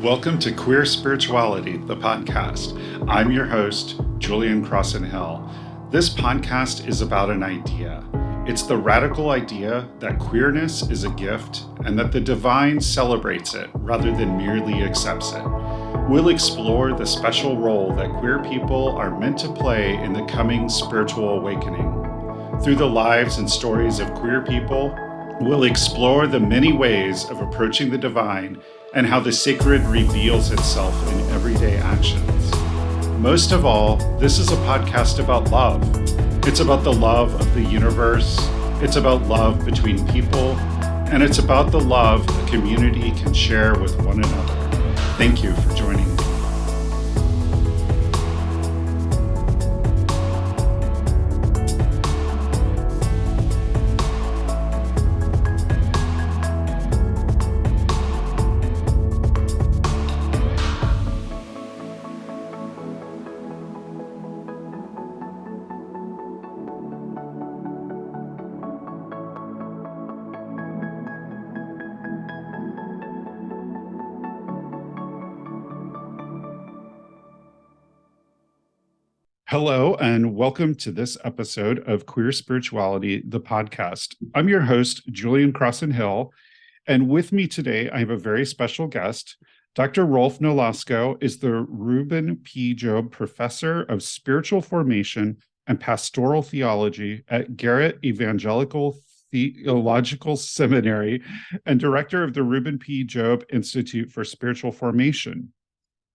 Welcome to Queer Spirituality, the podcast. I'm your host, Julian Crosson-Hill. This podcast is about an idea. It's the radical idea that queerness is a gift and that the divine celebrates it rather than merely accepts it. We'll explore the special role that queer people are meant to play in the coming spiritual awakening. Through the lives and stories of queer people, we'll explore the many ways of approaching the divine and how the sacred reveals itself in everyday actions. Most of all, this is a podcast about love. It's about the love of the universe, it's about love between people, and it's about the love a community can share with one another. Thank you for joining me. Hello, and welcome to this episode of Queer Spirituality, the podcast. I'm your host, Julian Crosson-Hill, and with me today, I have a very special guest. Dr. Rolf Nolasco is the Reuben P. Job Professor of Spiritual Formation and Pastoral Theology at Garrett Evangelical Theological Seminary and Director of the Reuben P. Job Institute for Spiritual Formation.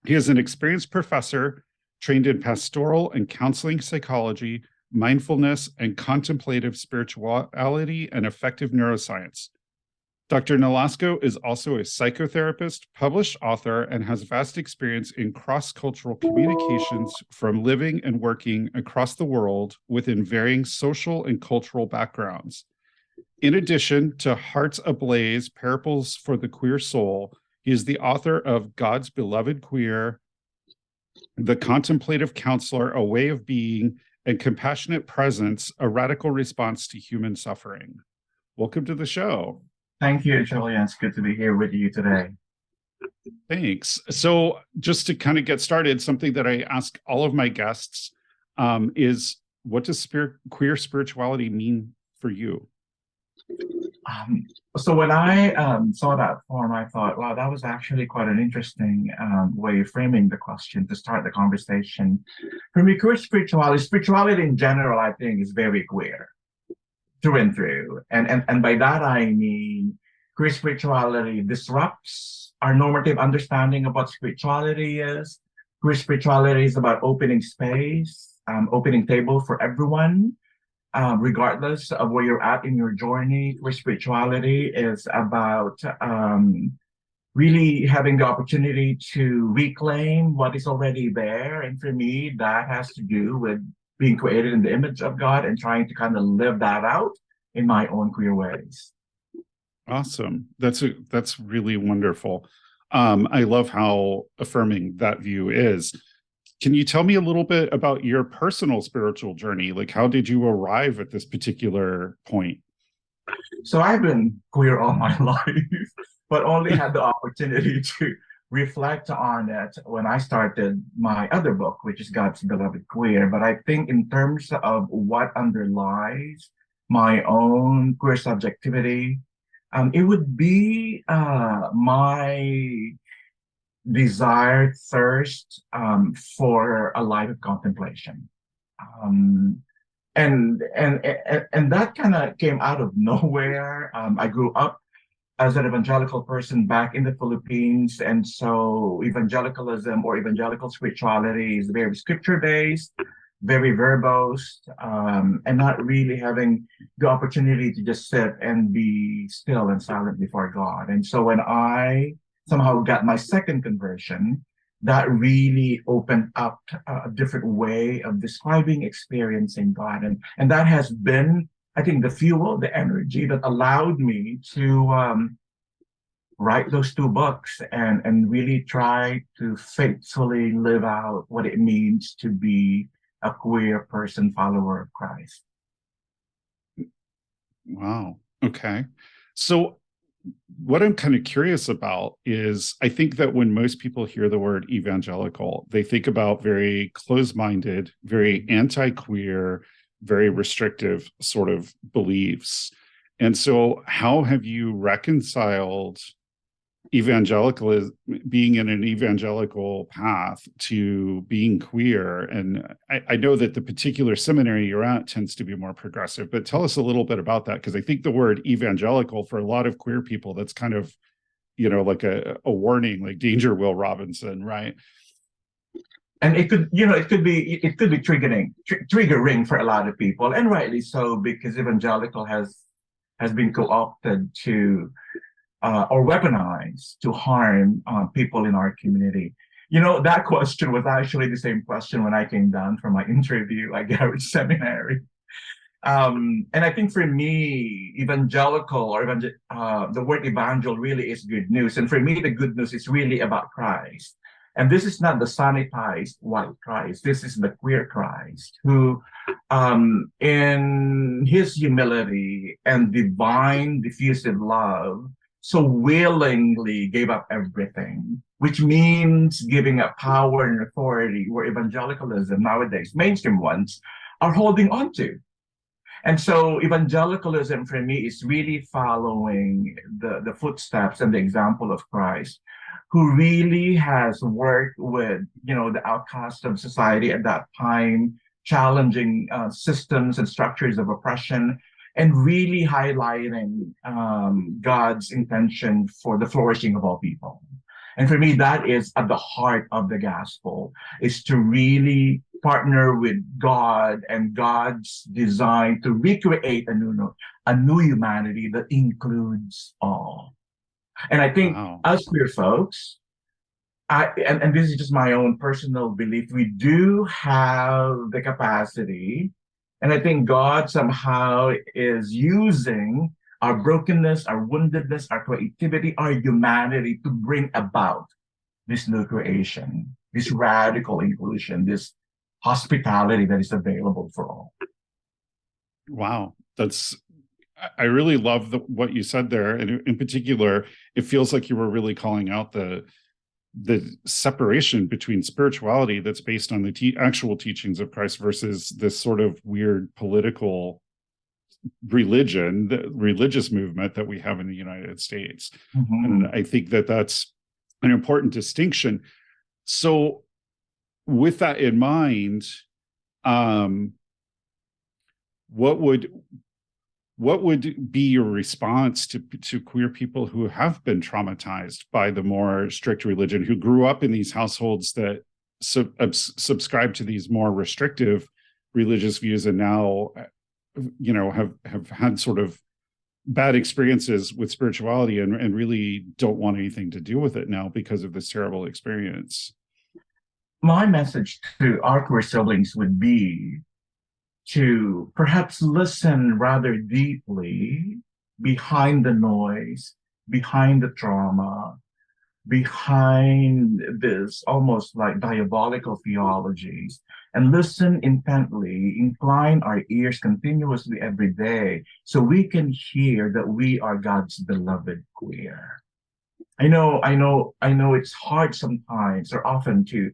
He is an experienced professor trained in pastoral and counseling psychology, mindfulness, and contemplative spirituality and effective neuroscience. Dr. Nolasco is also a psychotherapist, published author, and has vast experience in cross-cultural communications from living and working across the world within varying social and cultural backgrounds. In addition to Hearts Ablaze, Parables for the Queer Soul, he is the author of God's Beloved Queer, The Contemplative Counselor, A Way of Being, and Compassionate Presence, A Radical Response to Human Suffering. Welcome to the show. Thank you, Julian. It's good to be here with you today. Thanks. So just to kind of get started, something that I ask all of my guests is, what does queer spirituality mean for you? So when I saw that form, I thought, wow, that was actually quite an interesting way of framing the question to start the conversation. For me, queer spirituality in general, I think, is very queer, through and through. And by that, I mean, queer spirituality disrupts our normative understanding of what spirituality is. Queer spirituality is about opening space, opening table for everyone. Regardless of where you're at in your journey, where spirituality is about really having the opportunity to reclaim what is already there. And for me, that has to do with being created in the image of God and trying to kind of live that out in my own queer ways. Awesome. That's really wonderful. I love how affirming that view is. Can you tell me a little bit about your personal spiritual journey? Like, how did you arrive at this particular point? So I've been queer all my life, but only had the opportunity to reflect on it when I started my other book, which is God's Beloved Queer. But I think in terms of what underlies my own queer subjectivity, it would be my desired thirst for a life of contemplation, and that kind of came out of nowhere. I grew up as an evangelical person back in the Philippines, and so evangelicalism or evangelical spirituality is very scripture-based, very verbose, and not really having the opportunity to just sit and be still and silent before God. And so when I somehow got my second conversion, that really opened up a different way of describing, experiencing God. And that has been, I think, the fuel, the energy that allowed me to write those two books and really try to faithfully live out what it means to be a queer person, follower of Christ. Wow. Okay. So what I'm kind of curious about is I think that when most people hear the word evangelical, they think about very closed-minded, very anti-queer, very restrictive sort of beliefs. And so how have you reconciled evangelical being in an evangelical path to being queer? And I know that the particular seminary you're at tends to be more progressive, but tell us a little bit about that, because I think the word evangelical for a lot of queer people, that's kind of, like a warning, like danger, Will Robinson, right? And it could be triggering for a lot of people, and rightly so, because evangelical has been co-opted to or weaponized to harm people in our community. That question was actually the same question when I came down from my interview at Garrett Seminary. And I think for me, evangelical or the word evangel really is good news. And for me, the good news is really about Christ. And this is not the sanitized white Christ. This is the queer Christ who, in his humility and divine diffusive love, so willingly gave up everything, which means giving up power and authority where evangelicalism nowadays, mainstream ones, are holding on to. And so evangelicalism for me is really following the footsteps and the example of Christ, who really has worked with, the outcasts of society at that time, challenging systems and structures of oppression, and really highlighting God's intention for the flourishing of all people. And for me, that is at the heart of the gospel, is to really partner with God and God's design to recreate a new humanity that includes all. And I think as queer folks, and this is just my own personal belief, we do have the capacity, and I think God somehow is using our brokenness, our woundedness, our creativity, our humanity to bring about this new creation, this radical inclusion, this hospitality that is available for all. Wow. I really love what you said there. And in particular, it feels like you were really calling out the separation between spirituality that's based on the actual teachings of Christ versus this sort of weird political religion, the religious movement that we have in the United States. Mm-hmm. And I think that that's an important distinction. So with that in mind, what would be your response to queer people who have been traumatized by the more strict religion, who grew up in these households that subscribe to these more restrictive religious views, and now, have had sort of bad experiences with spirituality and really don't want anything to do with it now because of this terrible experience? My message to our queer siblings would be to perhaps listen rather deeply behind the noise, behind the trauma, behind this almost like diabolical theologies, and listen intently, incline our ears continuously every day so we can hear that we are God's beloved queer. I know it's hard sometimes or often to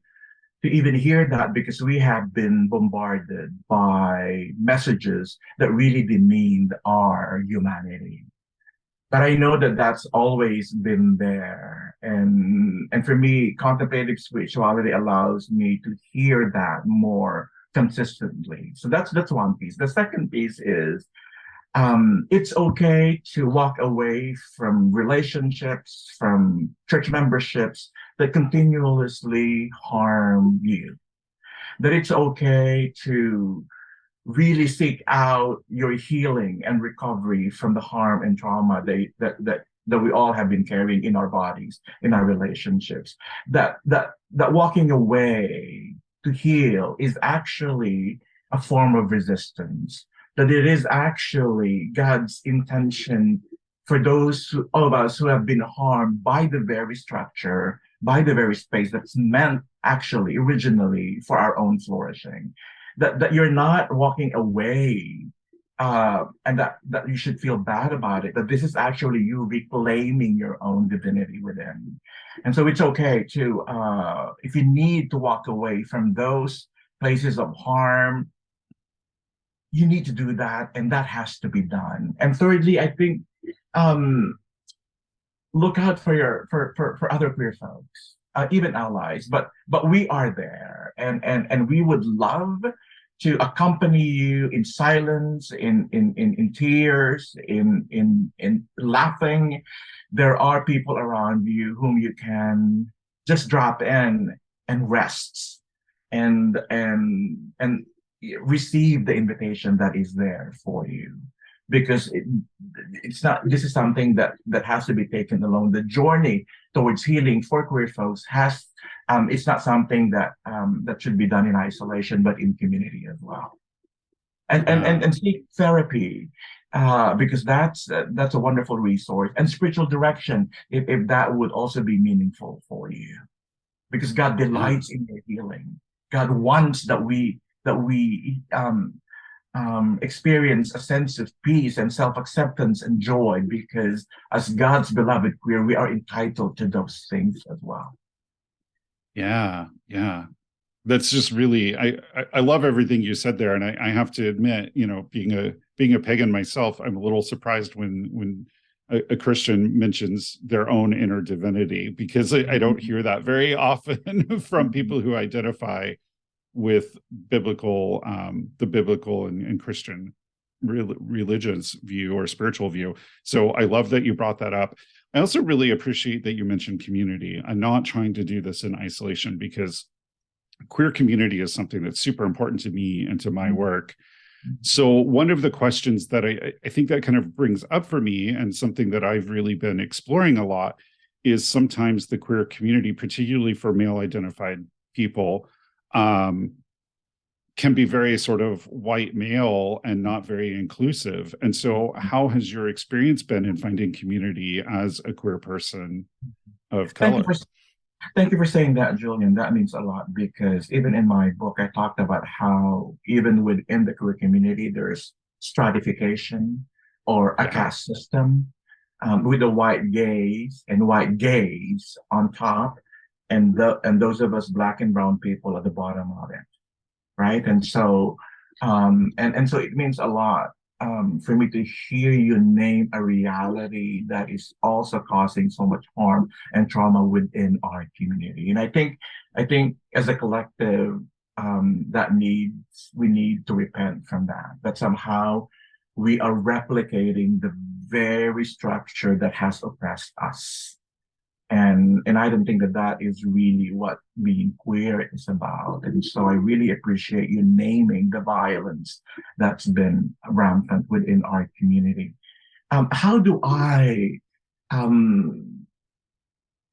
even hear that, because we have been bombarded by messages that really demean our humanity. But I know that that's always been there. And for me, contemplative spirituality allows me to hear that more consistently. So that's one piece. The second piece is it's okay to walk away from relationships, from church memberships that continuously harm you. That it's okay to really seek out your healing and recovery from the harm and trauma that we all have been carrying in our bodies, in our relationships. That walking away to heal is actually a form of resistance. That it is actually God's intention for those of us who have been harmed by the very structure, by the very space that's meant actually originally for our own flourishing. That you're not walking away and that you should feel bad about it, that this is actually you reclaiming your own divinity within. And so it's okay to, if you need to walk away from those places of harm, you need to do that, and that has to be done. And thirdly, I think, um, look out for for other queer folks, even allies. But we are there, and we would love to accompany you in silence, in tears, in laughing. There are people around you whom you can just drop in and rest, and receive the invitation that is there for you, because it's not, this is something that has to be taken alone. The journey towards healing for queer folks has, it's not something that should be done in isolation, but in community as well. And seek therapy, because that's a wonderful resource, and spiritual direction, if that would also be meaningful for you, because God delights in your healing. God wants that we experience a sense of peace and self-acceptance and joy, because as God's beloved queer, we are entitled to those things as well. Yeah, yeah. That's just really, I love everything you said there. And I have to admit, being a pagan myself, I'm a little surprised when a Christian mentions their own inner divinity, because I don't hear that very often from people who identify with biblical, the biblical and Christian religious view or spiritual view. So I love that you brought that up. I also really appreciate that you mentioned community. I'm not trying to do this in isolation, because queer community is something that's super important to me and to my work. So one of the questions that I think that kind of brings up for me, and something that I've really been exploring a lot, is sometimes the queer community, particularly for male identified people, can be very sort of white male and not very inclusive. And so how has your experience been in finding community as a queer person of color? Thank you for saying that, Julian. That means a lot, because even in my book, I talked about how even within the queer community, there's stratification or a caste system, with the white gays and white gays on top, and those of us Black and brown people at the bottom of it, right? And so, and so it means a lot, for me to hear you name a reality that is also causing so much harm and trauma within our community. And I think as a collective, we need to repent from that. That somehow we are replicating the very structure that has oppressed us. And I don't think that is really what being queer is about. And so I really appreciate you naming the violence that's been rampant within our community. How do I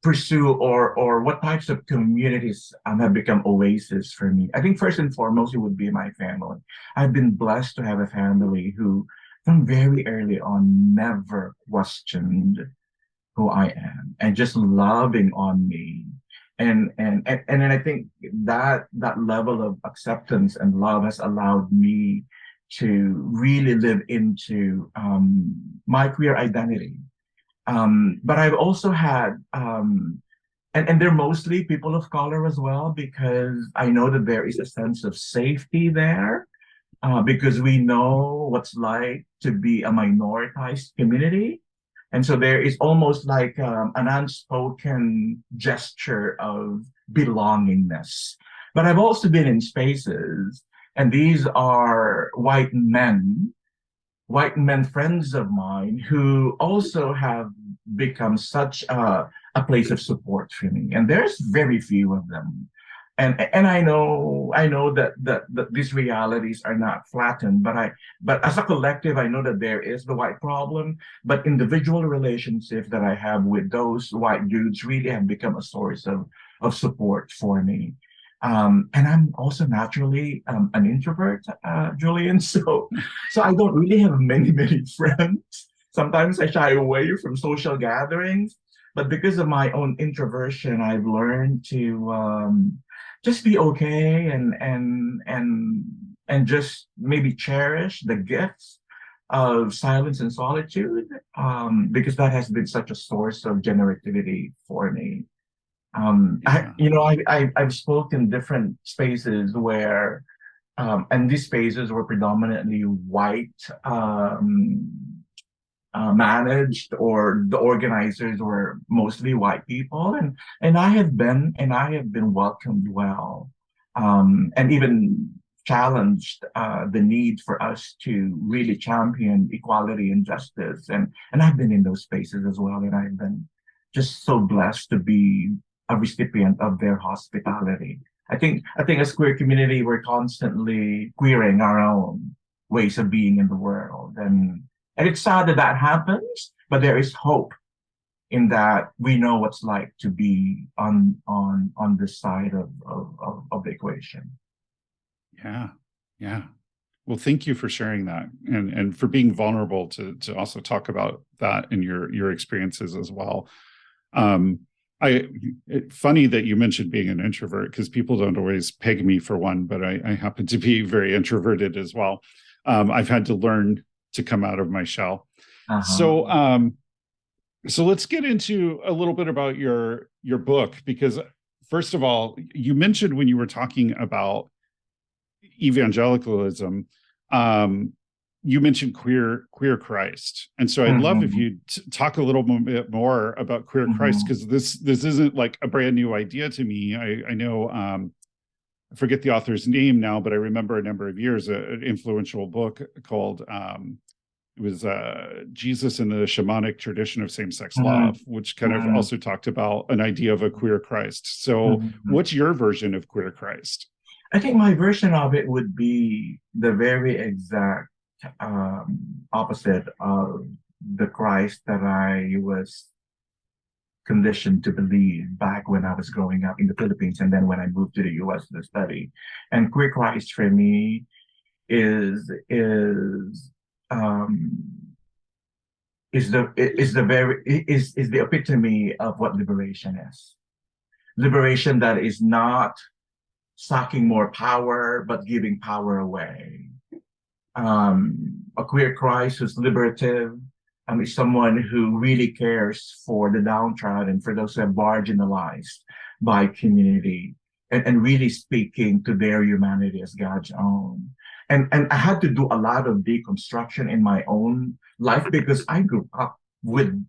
pursue, or what types of communities have become oases for me? I think first and foremost, it would be my family. I've been blessed to have a family who, from very early on, never questioned who I am, and just loving on me. And then I think that level of acceptance and love has allowed me to really live into my queer identity. But I've also had, and they're mostly people of color as well, because I know that there is a sense of safety there, because we know what's like to be a minoritized community. And so there is almost like an unspoken gesture of belongingness. But I've also been in spaces, and these are white men friends of mine, who also have become such a place of support for me. And there's very few of them. And I know that these realities are not flattened, but as a collective, I know that there is the white problem, but individual relationships that I have with those white dudes really have become a source of support for me. And I'm also naturally an introvert, Julian, so I don't really have many friends. Sometimes I shy away from social gatherings, but because of my own introversion, I've learned to just be okay, and just maybe cherish the gifts of silence and solitude, because that has been such a source of generativity for me. Yeah. I've spoken different spaces where, and these spaces were predominantly white, managed, or the organizers were mostly white people, and I have been welcomed well, and even challenged the need for us to really champion equality and justice, and I've been in those spaces as well, and I've been just so blessed to be a recipient of their hospitality. I think as queer community, we're constantly queering our own ways of being in the world, and it's sad that that happens, but there is hope in that we know what's like to be on this side of the equation. Yeah. Yeah. Well, thank you for sharing that, and for being vulnerable to also talk about that and your experiences as well. Funny that you mentioned being an introvert, because people don't always peg me for one, but I happen to be very introverted as well. I've had to learn to come out of my shell. Uh-huh. So let's get into a little bit about your book, because first of all, you mentioned when you were talking about evangelicalism, you mentioned queer Christ, and so I'd love if Mhm. you talk a little bit more about queer Christ, Mhm. because this isn't like a brand new idea to me. I know, I forget the author's name now, but I remember a number of years an influential book called it was Jesus in the Shamanic Tradition of Same-Sex Love, Mhm. which kind of Mhm. also talked about an idea of a queer Christ. So Mhm. what's your version of queer Christ? I think my version of it would be the very exact opposite of the Christ that I was conditioned to believe back when I was growing up in the Philippines, and then when I moved to the US to study. And queer Christ for me is um is the epitome of what liberation is. Liberation that is not sucking more power, but giving power away. A queer Christ who's liberative, is someone who really cares for the downtrodden, for those who are marginalized by community, and really speaking to their humanity as God's own. And I had to do a lot of deconstruction in my own life because I grew up with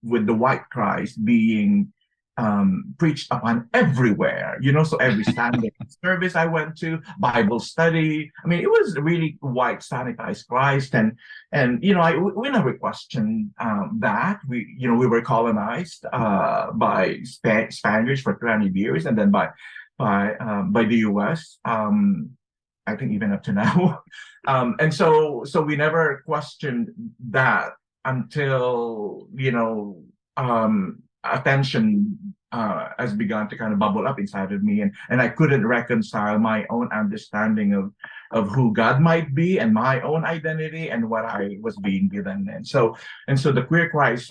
the white Christ being preached upon everywhere, so every Sunday service I went to, Bible study. I mean, it was really white sanitized Christ, and we never questioned that. We were colonized by Spaniards for 20 years, and then by the U.S. I think even up to now, and so we never questioned that until attention has begun to kind of bubble up inside of me, and I couldn't reconcile my own understanding of who God might be and my own identity and what I was being given. And so the queer Christ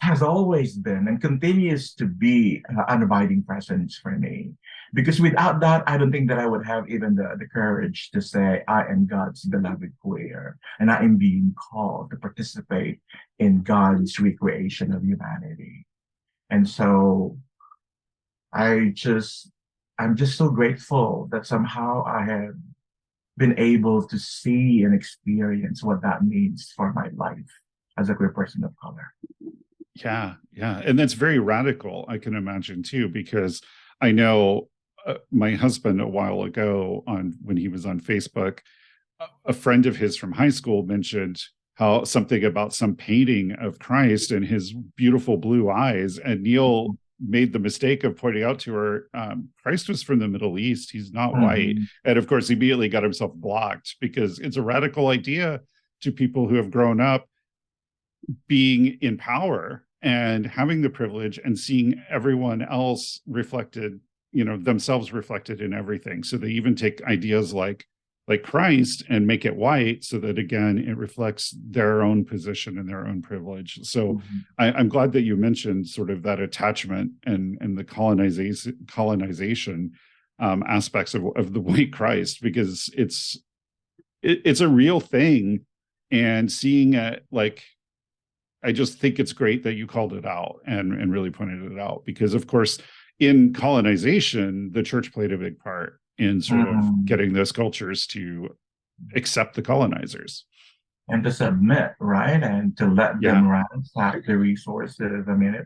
has always been and continues to be an abiding presence for me, because without that, I don't think that I would have even the courage to say I am God's beloved queer and I am being called to participate in God's recreation of humanity. And so I just, I'm just so grateful that somehow I have been able to see and experience what that means for my life as a queer person of color. Yeah, yeah, and that's very radical, I can imagine too, because I know my husband a while ago, on when he was on Facebook, a friend of his from high school mentioned how something about some painting of Christ and his beautiful blue eyes, and Neil made the mistake of pointing out to her, Christ was from the Middle East, he's not white. Mhm. And of course, he immediately got himself blocked, because it's a radical idea to people who have grown up being in power and having the privilege and seeing everyone else reflected, themselves reflected in everything. So they even take ideas like Christ and make it white, so that again it reflects their own position and their own privilege. So Mhm. I'm glad that you mentioned sort of that attachment and the colonization aspects of the white Christ, because it's a real thing and seeing it, like, I just think it's great that you called it out and really pointed it out, because of course in colonization, the church played a big part in sort of getting those cultures to accept the colonizers. And to submit, right? And to let them ransack the resources. I mean,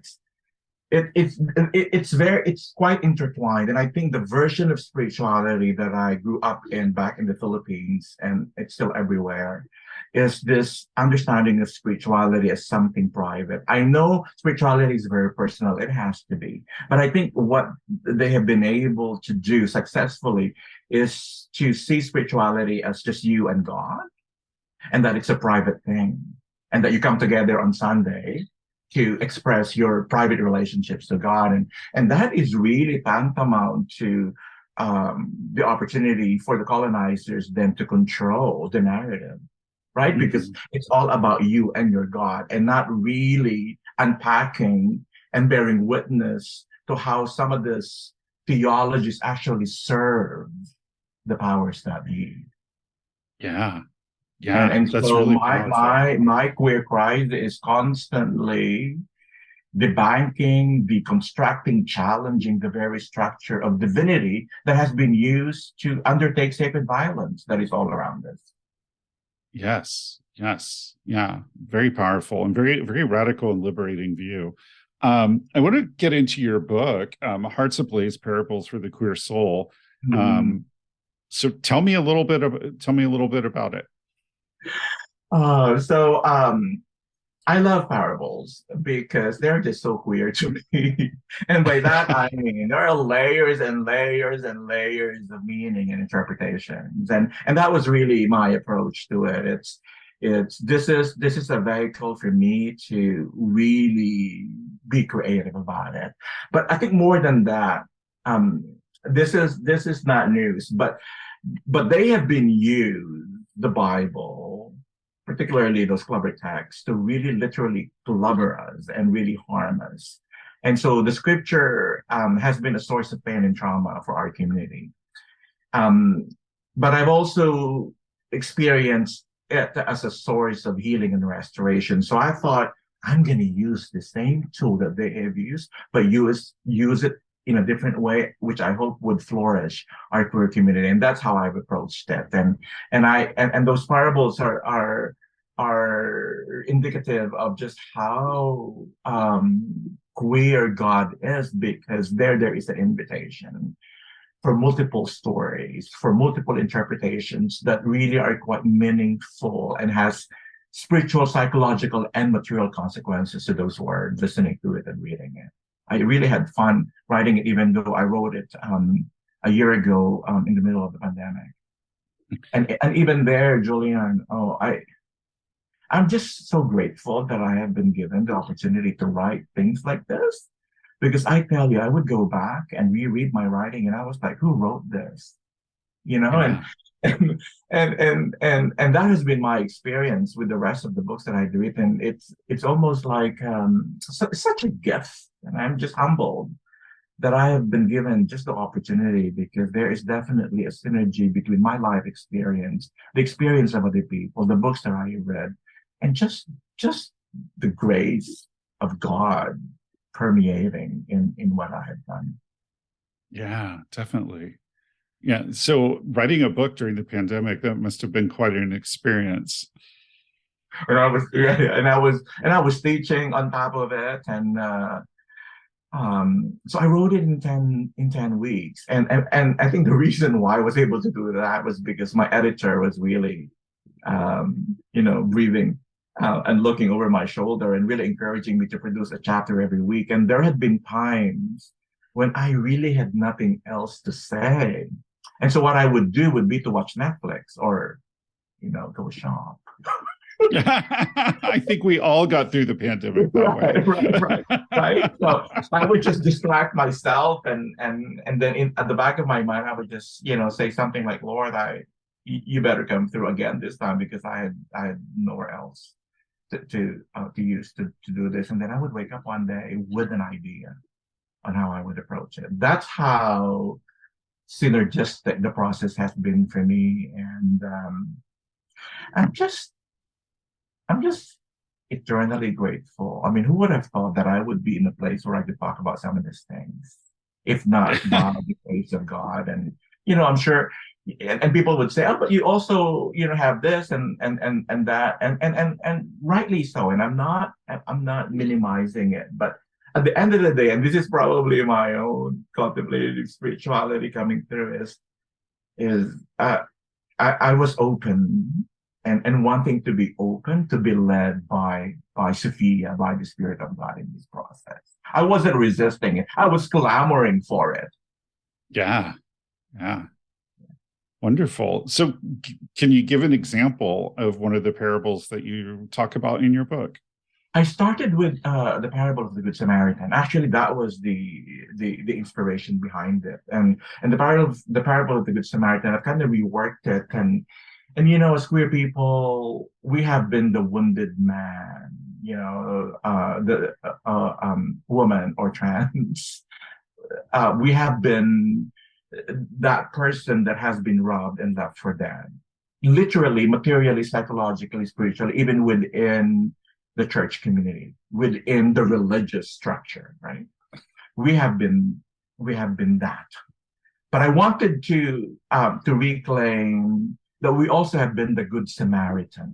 it's quite intertwined. And I think the version of spirituality that I grew up in back in the Philippines, and it's still everywhere, is this understanding of spirituality as something private. I know spirituality is very personal, it has to be. But I think what they have been able to do successfully is to see spirituality as just you and God, and that it's a private thing, and that you come together on Sunday to express your private relationships to God. And that is really tantamount to the opportunity for the colonizers then to control the narrative, right? Because it's all about you and your God, and not really unpacking and bearing witness to how some of this theologies actually serve the powers that be. Yeah. And That's so really my queer cry is constantly debunking, deconstructing, challenging the very structure of divinity that has been used to undertake sacred violence that is all around us. Yes. Yeah. Very powerful and very, very radical and liberating view. I want to get into your book, Hearts Ablaze: Parables for the Queer Soul. So tell me a little bit about it. I love parables because they're just so queer to me. And by that, I mean, there are layers and layers and layers of meaning and interpretations. And that was really my approach to it. This is a vehicle for me to really be creative about it. But I think more than that, this is not news, but they have been used, the Bible, particularly those clever texts, to really literally clobber us and really harm us. And so the scripture has been a source of pain and trauma for our community. But I've also experienced it as a source of healing and restoration. So I thought, I'm going to use the same tool that they have used, but use it in a different way, which I hope would flourish our queer community. And that's how I've approached it. And those parables are indicative of just how queer God is, because there is an invitation for multiple stories, for multiple interpretations that really are quite meaningful and has spiritual, psychological, and material consequences to those who are listening to it and reading it. I really had fun writing it, even though I wrote it a year ago in the middle of the pandemic. And even there, Julian, I'm just so grateful that I have been given the opportunity to write things like this. Because I tell you, I would go back and reread my writing, and I was like, "Who wrote this?" You know, Yeah. and that has been my experience with the rest of the books that I've written. It's almost like such a gift, and I'm just humbled that I have been given just the opportunity, because there is definitely a synergy between my life experience, the experience of other people, the books that I have read, and just the grace of God permeating in what I have done. Yeah, definitely. Yeah. So writing a book during the pandemic, that must have been quite an experience. And I was teaching on top of it, and so I wrote it in 10 weeks. And I think the reason why I was able to do that was because my editor was really breathing and looking over my shoulder and really encouraging me to produce a chapter every week. And there had been times when I really had nothing else to say. And so what I would do would be to watch Netflix or, go shop. I think we all got through the pandemic that way. Right. So I would just distract myself, and then at the back of my mind, I would just, say something like, "Lord, you better come through again this time," because I had nowhere else to use to do this. And then I would wake up one day with an idea on how I would approach it. That's how synergistic the process has been for me. And I'm just I'm just eternally grateful. I mean, who would have thought that I would be in a place where I could talk about some of these things, if not by the grace of God? And I'm sure, and people would say, "Oh, but you also, have this and that," and rightly so. And I'm not minimizing it, but at the end of the day, and this is probably my own contemplative spirituality coming through, is I was open and wanting to be open to be led by Sophia, by the Spirit of God in this process. I wasn't resisting it. I was clamoring for it. Yeah. Yeah. Wonderful. So can you give an example of one of the parables that you talk about in your book? I started with the parable of the Good Samaritan. Actually, that was the inspiration behind it. And the parable of the Good Samaritan, I've kind of reworked it. And as queer people, we have been the wounded man, the woman or trans. We have been that person that has been robbed and left for dead, literally, materially, psychologically, spiritually, even within the church community, within the religious structure, right? We have been that. But I wanted to reclaim that we also have been the Good Samaritan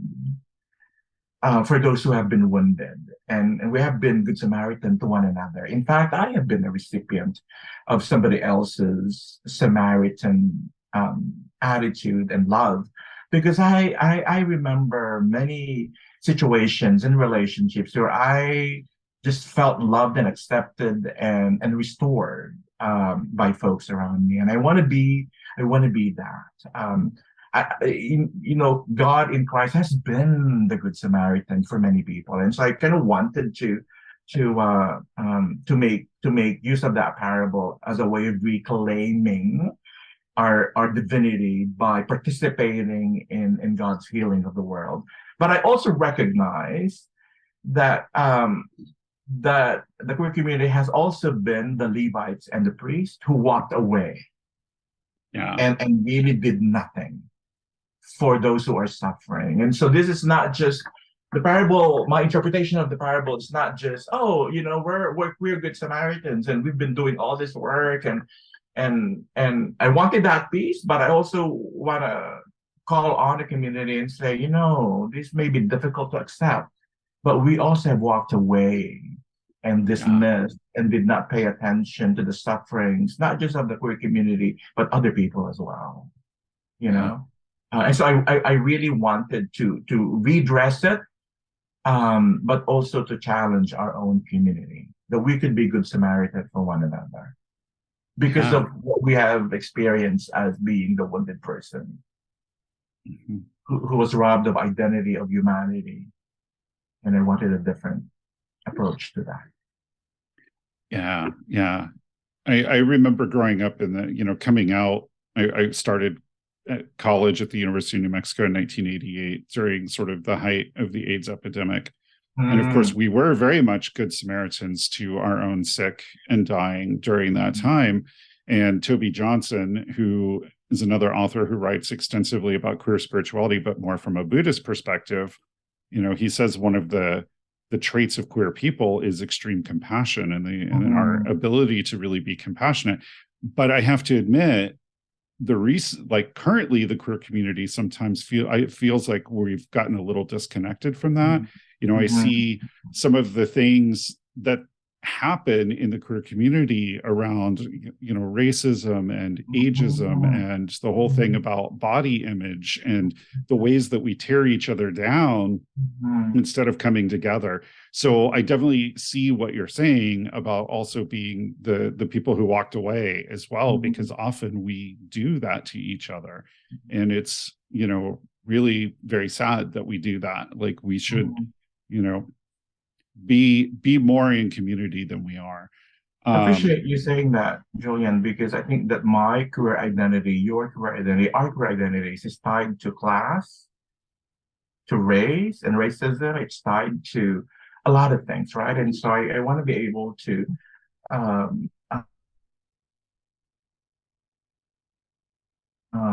for those who have been wounded. And we have been Good Samaritan to one another. In fact, I have been a recipient of somebody else's Samaritan attitude and love, because I remember many situations and relationships where I just felt loved and accepted and restored by folks around me. And I want to be that. God in Christ has been the Good Samaritan for many people, and so I kind of wanted to make use of that parable as a way of reclaiming our divinity by participating in God's healing of the world. But I also recognize that that the queer community has also been the Levites and the priests who walked away, Yeah. and really did nothing for those who are suffering. And so this is not just the parable. My interpretation of the parable is not just, oh, we're good Samaritans and we've been doing all this work, and I wanted that peace, but I also want to call on the community and say, this may be difficult to accept, but we also have walked away and dismissed and did not pay attention to the sufferings, not just of the queer community, but other people as well. And so I really wanted to redress it, but also to challenge our own community, that we could be good Samaritan for one another because of what we have experienced as being the wounded person who was robbed of identity, of humanity. And I wanted a different approach to that. Yeah. Yeah. I remember growing up coming out, I started at college at the University of New Mexico in 1988 during sort of the height of the AIDS epidemic. And of course, we were very much good Samaritans to our own sick and dying during that time. And Toby Johnson, who is another author who writes extensively about queer spirituality, but more from a Buddhist perspective, he says one of the traits of queer people is extreme compassion and our ability to really be compassionate. But I have to admit, currently the queer community sometimes feels like we've gotten a little disconnected from that. I see some of the things that happen in the queer community around, racism and ageism and the whole thing about body image and the ways that we tear each other down instead of coming together. So I definitely see what you're saying about also being the people who walked away as well, because often we do that to each other. And it's, really very sad that we do that. Like we should, be more in community than we are. I appreciate you saying that, Julian, because I think that my queer identity, your queer identity, our queer identities is tied to class, to race and racism. It's tied to a lot of things, right? And so I want to be able to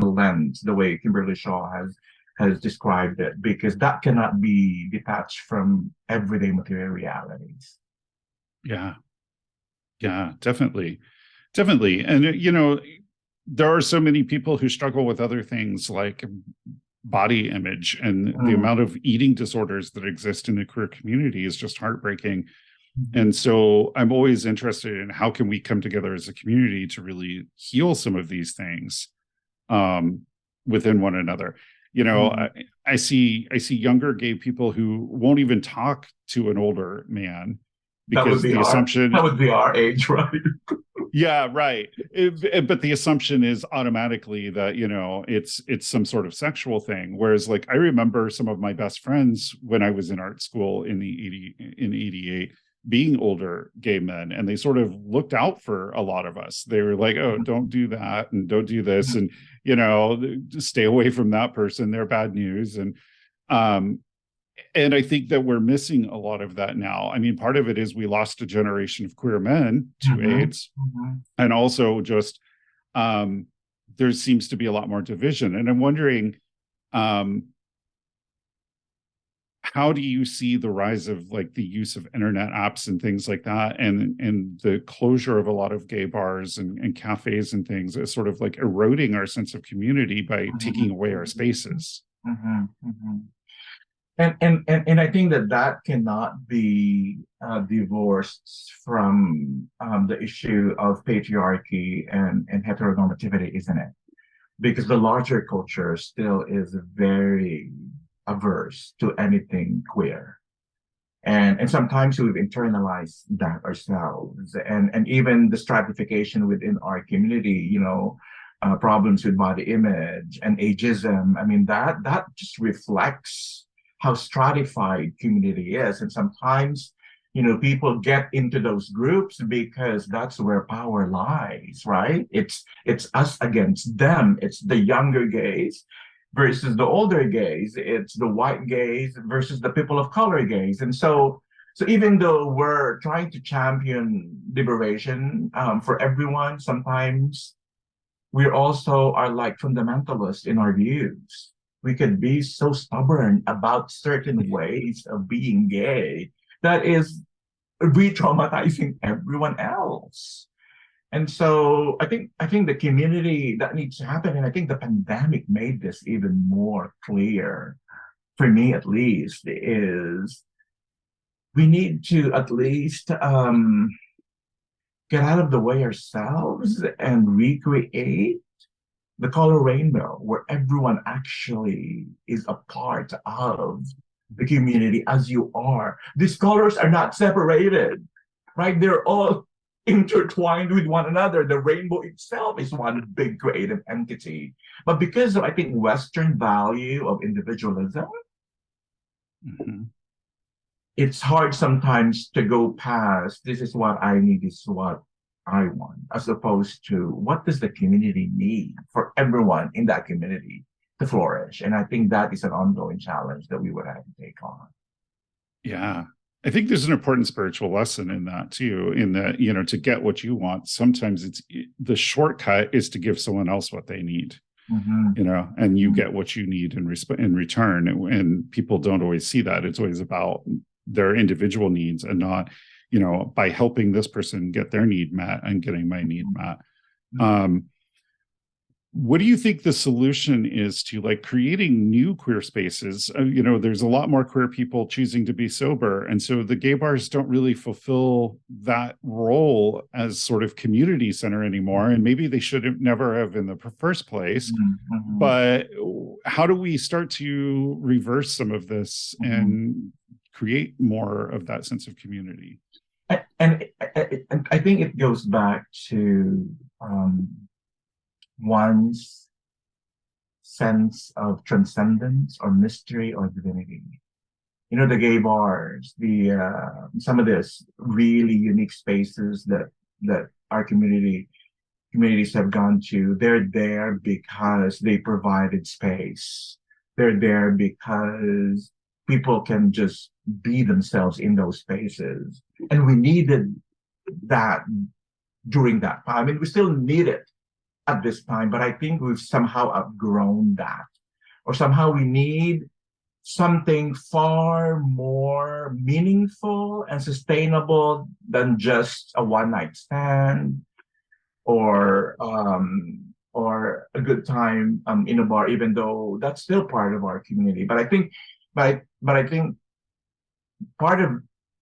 lens the way Kimberly Shaw has has described it, because that cannot be detached from everyday material realities. Yeah, yeah, definitely. Definitely. And, there are so many people who struggle with other things like body image, and the amount of eating disorders that exist in the queer community is just heartbreaking. And so I'm always interested in how can we come together as a community to really heal some of these things within one another. I see younger gay people who won't even talk to an older man because the assumption that would be our age, right? Yeah, right. But the assumption is automatically that, it's some sort of sexual thing. Whereas, like, I remember some of my best friends when I was in art school in 88 being older gay men, and they sort of looked out for a lot of us. They were like, oh, don't do that and don't do this, and just stay away from that person. They're bad news. And I think that we're missing a lot of that now. I mean, part of it is we lost a generation of queer men to AIDS, and also just there seems to be a lot more division. And I'm wondering, how do you see the rise of like the use of internet apps and things like that, and the closure of a lot of gay bars and cafes and things as sort of like eroding our sense of community by taking away our spaces? And I think that cannot be divorced from the issue of patriarchy and heteronormativity, isn't it? Because the larger culture still is very averse to anything queer. And sometimes we've internalized that ourselves. And even the stratification within our community, problems with body image and ageism. I mean, that just reflects how stratified community is. And sometimes, people get into those groups because that's where power lies, right? It's us against them. It's the younger gays versus the older gays. It's the white gays versus the people of color gays. And so even though we're trying to champion liberation for everyone, sometimes we also are like fundamentalists in our views. We could be so stubborn about certain ways of being gay that is re-traumatizing everyone else. And so I think the community that needs to happen, and I think the pandemic made this even more clear, for me at least, is we need to at least get out of the way ourselves and recreate the color rainbow, where everyone actually is a part of the community as you are. These colors are not separated, right? They're all intertwined with one another. The rainbow itself is one big creative entity. But because of, I think, Western value of individualism, it's hard sometimes to go past, this is what I need, this is what I want, as opposed to what does the community need for everyone in that community to flourish. And I think that is an ongoing challenge that we would have to take on. Yeah. I think there's an important spiritual lesson in that too, in that, to get what you want, sometimes the shortcut is to give someone else what they need, and you get what you need in return. And people don't always see that. It's always about their individual needs and not, by helping this person get their need met and getting my need met. What do you think the solution is to like creating new queer spaces? There's a lot more queer people choosing to be sober. And so the gay bars don't really fulfill that role as sort of community center anymore. And maybe they should never have in the first place. But how do we start to reverse some of this and create more of that sense of community? And I think it goes back to one's sense of transcendence or mystery or divinity. The gay bars, some of this really unique spaces that our communities have gone to, they're there because they provided space. They're there because people can just be themselves in those spaces. And we needed that during that time. I mean, we still need it at this time, but I think we've somehow outgrown that. or somehow we need something far more meaningful and sustainable than just a one night stand or a good time in a bar, even though that's still part of our community. But I think, but I think part of,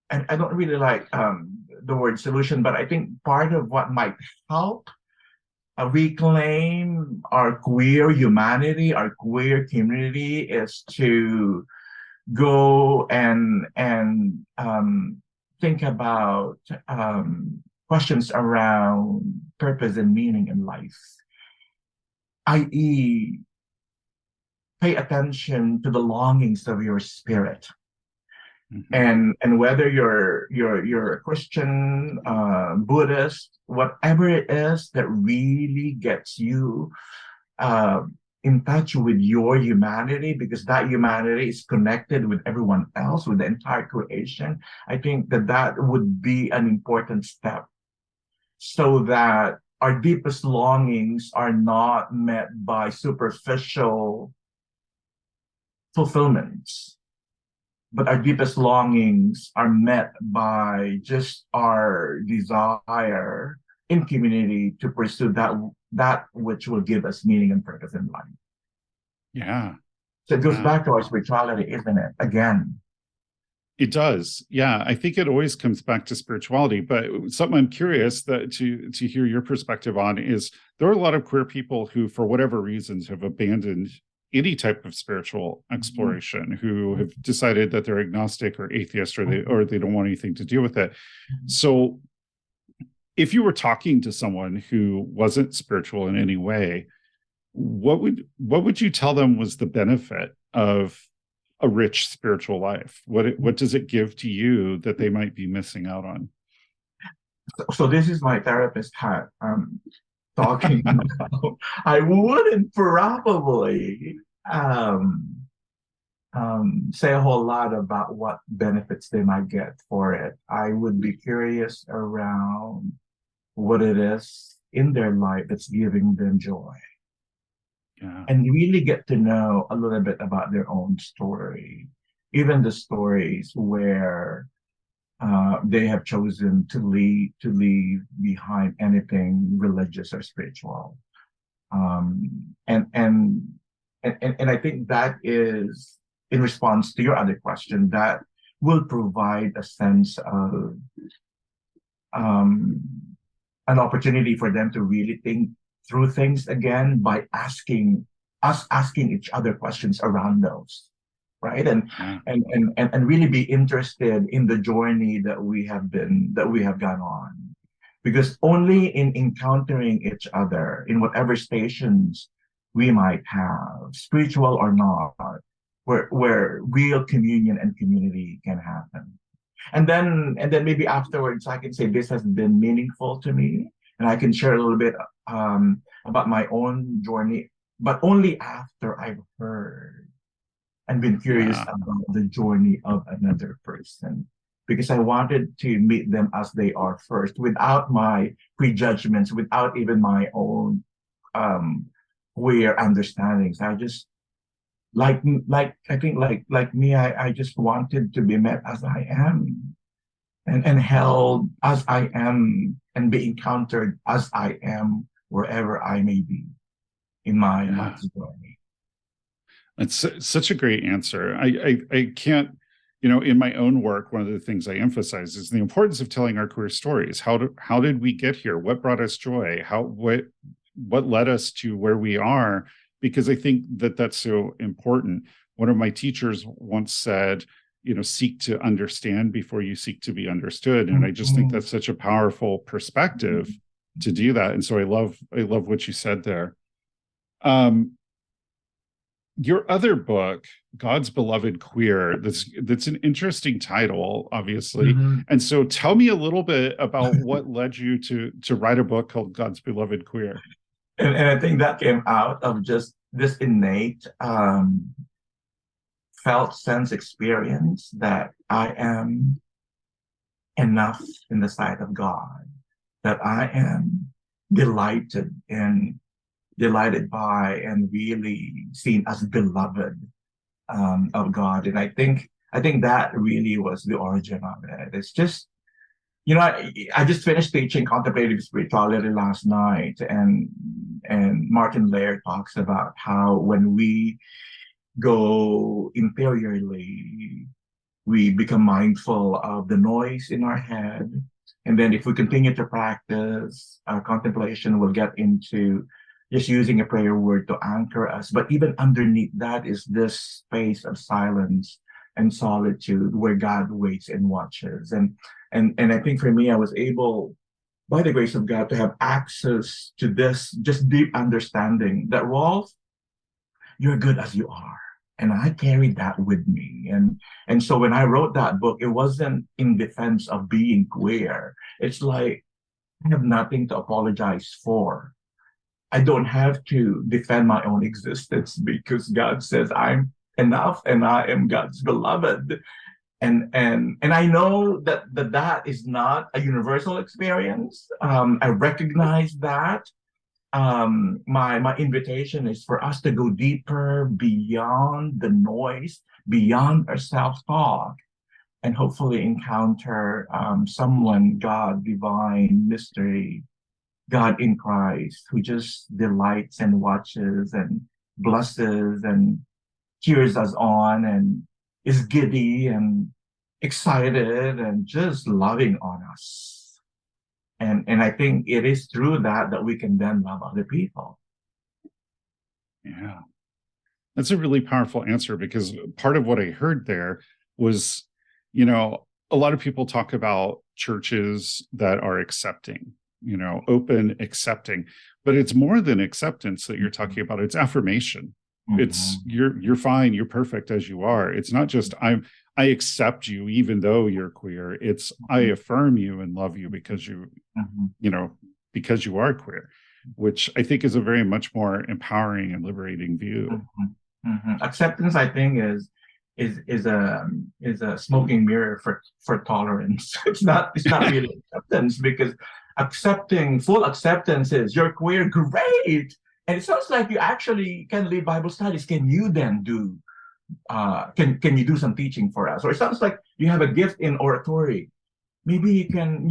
and I don't really like the word solution, but I think part of what might help reclaim our queer humanity, our queer community, is to go and think about questions around purpose and meaning in life, i.e., pay attention to the longings of your spirit. And whether you're a Christian, Buddhist, whatever it is that really gets you in touch with your humanity, because that humanity is connected with everyone else, with the entire creation, I think that would be an important step, so that our deepest longings are not met by superficial fulfillments, but our deepest longings are met by just our desire in community to pursue that which will give us meaning and purpose in life. Yeah. So it goes back to our spirituality, isn't it? Again. It does. Yeah. I think it always comes back to spirituality. But something I'm curious that to hear your perspective on is there are a lot of queer people who, for whatever reasons, have abandoned any type of spiritual exploration, who have decided that they're agnostic or atheist, or they don't want anything to do with it. So if you were talking to someone who wasn't spiritual in any way, what would you tell them was the benefit of a rich spiritual life? What does it give to you that they might be missing out on? So this is my therapist hat talking now. I wouldn't probably say a whole lot about what benefits they might get for it. I would be curious around what it is in their life that's giving them joy. Yeah. And really get to know a little bit about their own story, even the stories where they have chosen to leave behind anything religious or spiritual. And I think that is, in response to your other question, that will provide a sense of an opportunity for them to really think through things again by asking each other questions around those, right? And really be interested in the journey that we have gone on, because only in encountering each other in whatever stations we might have, spiritual or not, where real communion and community can happen. And then maybe afterwards I can say this has been meaningful to me, and I can share a little bit about my own journey, but only after I've heard and been curious about the journey of another person, because I wanted to meet them as they are first, without my prejudgments, without even my own queer understandings. I just I think me, I just wanted to be met as I am, and held as I am, and be encountered as I am wherever I may be in my journey. It's such a great answer. I can't, in my own work, one of the things I emphasize is the importance of telling our queer stories. How did we get here? What brought us joy? What led us to where we are? Because I think that that's so important. One of my teachers once said, seek to understand before you seek to be understood. And I just think that's such a powerful perspective to do that. And so I love what you said there. Your other book, God's Beloved Queer, that's an interesting title, obviously. And so tell me a little bit about what led you to write a book called God's Beloved Queer. And I think that came out of just this innate felt sense experience that I am enough in the sight of God, that I am delighted in delighted by and really seen as beloved of God. And I think that really was the origin of it. It's just, I just finished teaching contemplative spirituality last night, and Martin Laird talks about how when we go interiorly, we become mindful of the noise in our head. And then if we continue to practice contemplation, we'll get into just using a prayer word to anchor us. But even underneath that is this space of silence and solitude where God waits and watches. And I think for me, I was able, by the grace of God, to have access to this just deep understanding that, Rolf, you're good as you are. And I carried that with me. And so when I wrote that book, it wasn't in defense of being queer. It's like I have nothing to apologize for. I don't have to defend my own existence because God says I'm enough and I am God's beloved. And I know that is not a universal experience. I recognize that. My invitation is for us to go deeper beyond the noise, beyond our self-talk, and hopefully encounter someone, God, divine, mystery, God in Christ, who just delights and watches and blesses and cheers us on and is giddy and excited and just loving on us. And I think it is through that we can then love other people. Yeah. That's a really powerful answer, because part of what I heard there was, a lot of people talk about churches that are accepting, open, accepting, but it's more than acceptance that you're talking about. It's affirmation. It's you're fine, you're perfect as you are. It's not just I accept you even though you're queer. It's I affirm you and love you because because you are queer, which I think is a very much more empowering and liberating view. Acceptance, I think, is a smoking mirror for tolerance. It's not really acceptance, because full acceptance is you're queer, great. And it sounds like you actually can lead Bible studies. Can you then do can you do some teaching for us? Or it sounds like you have a gift in oratory. Maybe you can,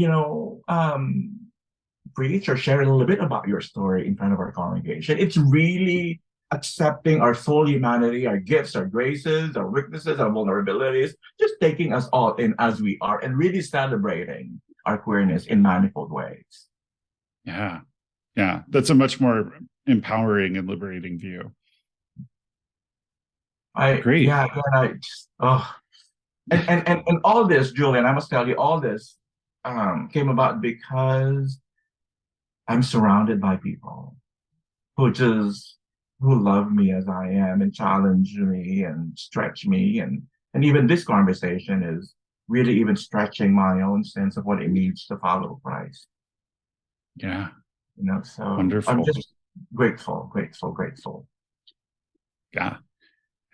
preach or share a little bit about your story in front of our congregation. It's really accepting our full humanity, our gifts, our graces, our weaknesses, our vulnerabilities, just taking us all in as we are and really celebrating our queerness in manifold ways. Yeah. Yeah. That's a much more empowering and liberating view. Great. Yeah, again, and all this, Julian, I must tell you, all this came about because I'm surrounded by people who love me as I am and challenge me and stretch me, and even this conversation is really even stretching my own sense of what it means to follow Christ. Yeah. So wonderful. I'm just grateful. Yeah.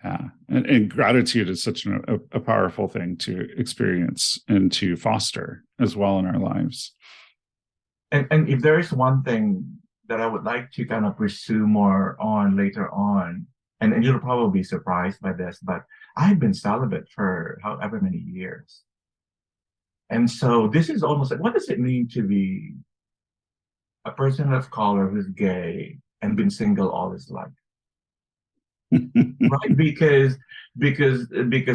Yeah. And gratitude is such a powerful thing to experience and to foster as well in our lives. And if there is one thing that I would like to kind of pursue more on later on, and you'll probably be surprised by this, but I've been celibate for however many years. And so this is almost like, what does it mean to be a person of color who's gay and been single all his life? Right? Because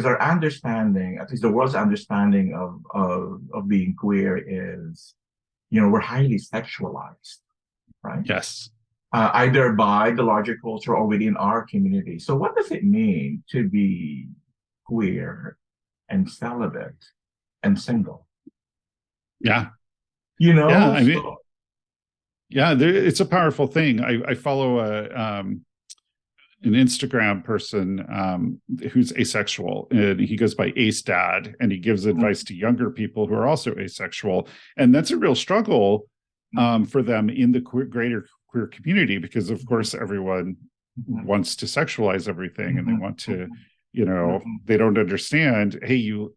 our understanding, at least the world's understanding of being queer is, we're highly sexualized, right? Yes. Either by the larger culture or within our community. So what does it mean to be queer and celibate and single? Yeah. Yeah, I mean, it's a powerful thing. I follow an Instagram person who's asexual, and he goes by Ace Dad, and he gives advice to younger people who are also asexual. And that's a real struggle for them in the greater queer community, because of course everyone wants to sexualize everything, and they want to, they don't understand, hey,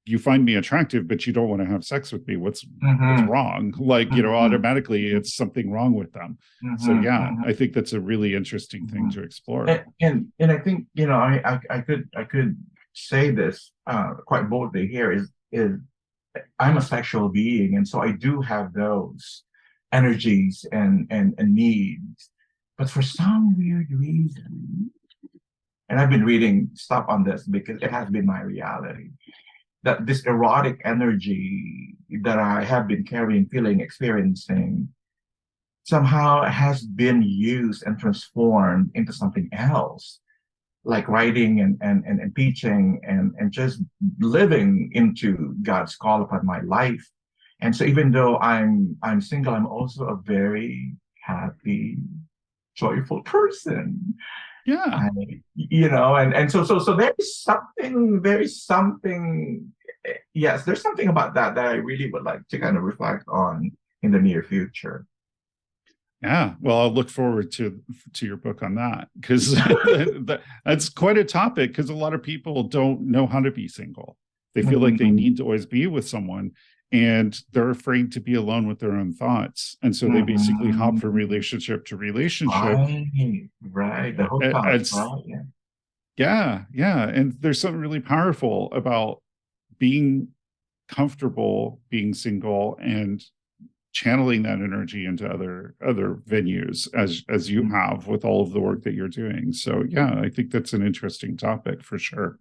you find me attractive, but you don't want to have sex with me. What's Mm-hmm. wrong? Like, Mm-hmm. automatically it's something wrong with them. So Mm-hmm. yeah, Mm-hmm. I think that's a really interesting thing Mm-hmm. to explore. And I think, I could say this quite boldly here is I'm a sexual being, and so I do have those energies and needs. But for some weird reason, and I've been reading stuff on this because it has been my reality, that this erotic energy that I have been carrying, feeling, experiencing, somehow has been used and transformed into something else, like writing and teaching and just living into God's call upon my life. And so even though I'm single, I'm also a very happy, joyful person. Yeah. I, and so there is something, yes, there's something about that that I really would like to kind of reflect on in the near future. Yeah, well, I'll look forward to your book on that, because that's quite a topic, because a lot of people don't know how to be single. They feel like they Mhm. need to always be with someone, and they're afraid to be alone with their own thoughts. And so they basically hop from Mhm. relationship to relationship. Right, right. The hookups, It's right? Yeah. yeah, yeah. And there's something really powerful about being comfortable being single and channeling that energy into other venues, as you have with all of the work that you're doing. So yeah, I think that's an interesting topic for sure.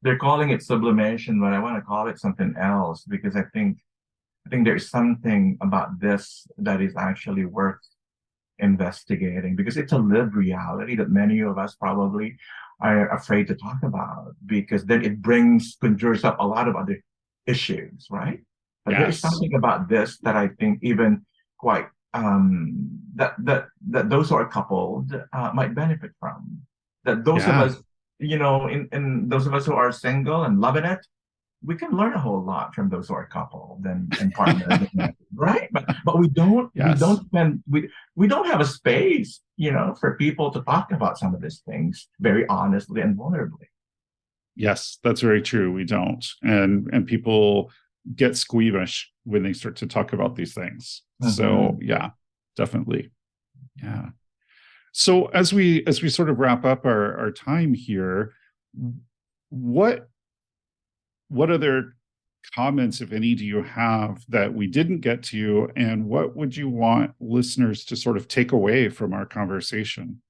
They're calling it sublimation, but I want to call it something else because I think there's something about this that is actually worth investigating because it's a lived reality that many of us probably are afraid to talk about because then it conjures up a lot of other issues, right? But there is Yes. something about this that I think even quite that those who are coupled might benefit from. That those of Yeah. us, in those of us who are single and loving it, we can learn a whole lot from those who are coupled and partners, right? But Yes. we don't have a space, for people to talk about some of these things very honestly and vulnerably. Yes, that's very true. We don't. And people get squeamish when they start to talk about these things. So Mm-hmm. yeah, definitely. Yeah. So as we sort of wrap up our time here, what what other comments, if any, do you have that we didn't get to, and what would you want listeners to sort of take away from our conversation?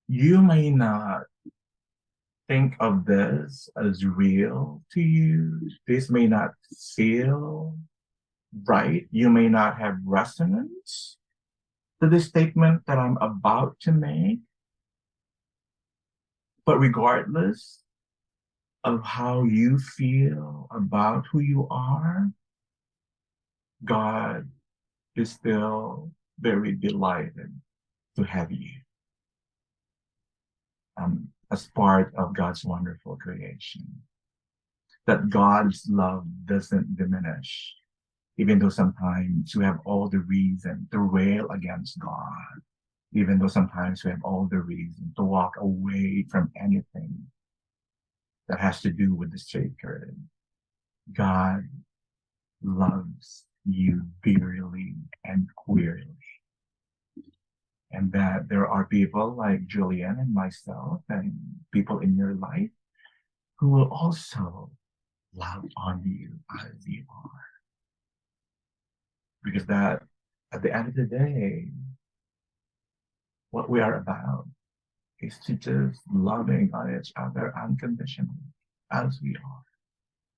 You may not think of this as real to you. This may not feel right. You may not have resonance to the statement that I'm about to make. But regardless of how you feel about who you are, God is still very delighted to have you as part of God's wonderful creation. That God's love doesn't diminish, even though sometimes we have all the reason to rail against God, even though sometimes we have all the reason to walk away from anything that has to do with the sacred. God loves you dearly and queerly. And that there are people like Julian and myself and people in your life who will also love on you as you are. Because that, at the end of the day, what we are about is to just loving on each other unconditionally as we are.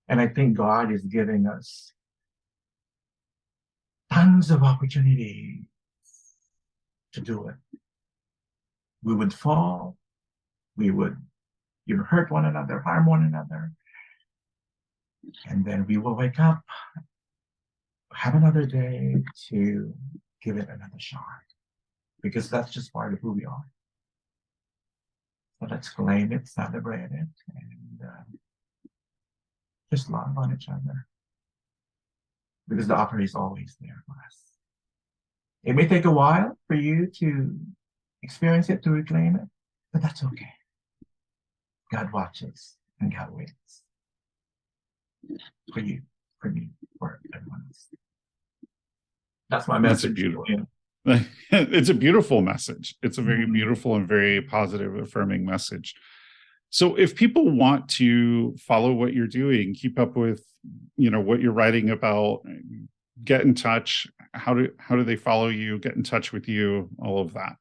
And I think God is giving us tons of opportunity to do it. We would fall, we would hurt one another, harm one another, and then we will wake up, have another day to give it another shot because that's just part of who we are. So let's claim it, celebrate it, and just love on each other because the offer is always there for us. It may take a while for you to experience it, to reclaim it, but that's okay. God watches and God waits for you, for me, for everyone else. That's my That's a message. beautiful. Yeah. It's a beautiful message. It's a very Mhm. beautiful and very positive, affirming message. So if people want to follow what you're doing, keep up with, what you're writing about, get in touch, how do they follow you, get in touch with you, all of that?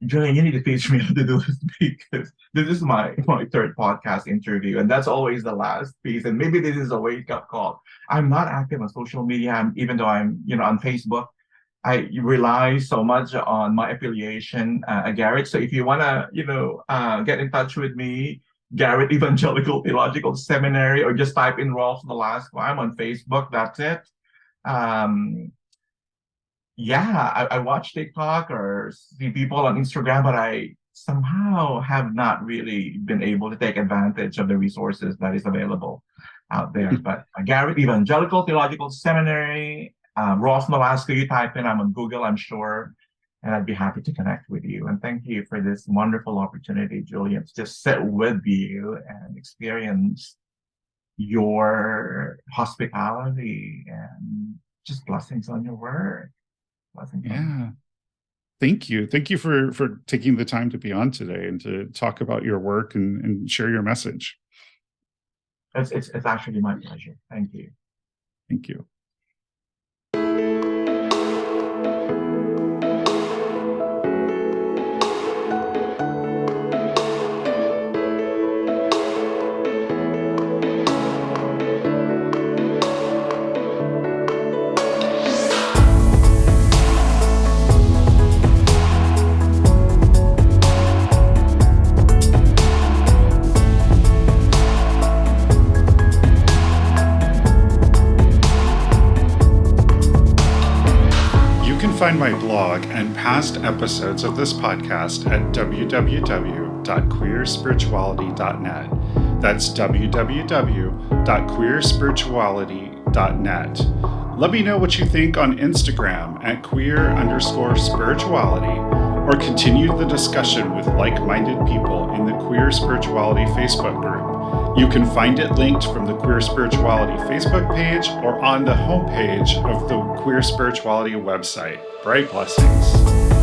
Julian, you need to teach me how to do this because this is my third podcast interview, and that's always the last piece. And maybe this is a wake-up call. I'm not active on social media, even though I'm, on Facebook. I rely so much on my affiliation, Garrett. So if you want to, get in touch with me, Garrett Evangelical Theological Seminary, or just type in Rolf Nolasco. I'm on Facebook. That's it. Yeah, I watch TikTok or see people on Instagram, but I somehow have not really been able to take advantage of the resources that is available out there. But Garrett Evangelical Theological Seminary, Rolf Nolasco, you type in, I'm on Google, I'm sure, and I'd be happy to connect with you. And thank you for this wonderful opportunity, Julian, to just sit with you and experience your hospitality and just blessings on your word. Yeah. Thank you. Thank you for taking the time to be on today and to talk about your work and share your message. It's actually my pleasure. Thank you. Thank you. Find my blog and past episodes of this podcast at www.queerspirituality.net. That's www.queerspirituality.net. Let me know what you think on Instagram at queer_spirituality, or continue the discussion with like-minded people in the Queer Spirituality Facebook group. You can find it linked from the Queer Spirituality Facebook page or on the homepage of the Queer Spirituality website. Bright blessings.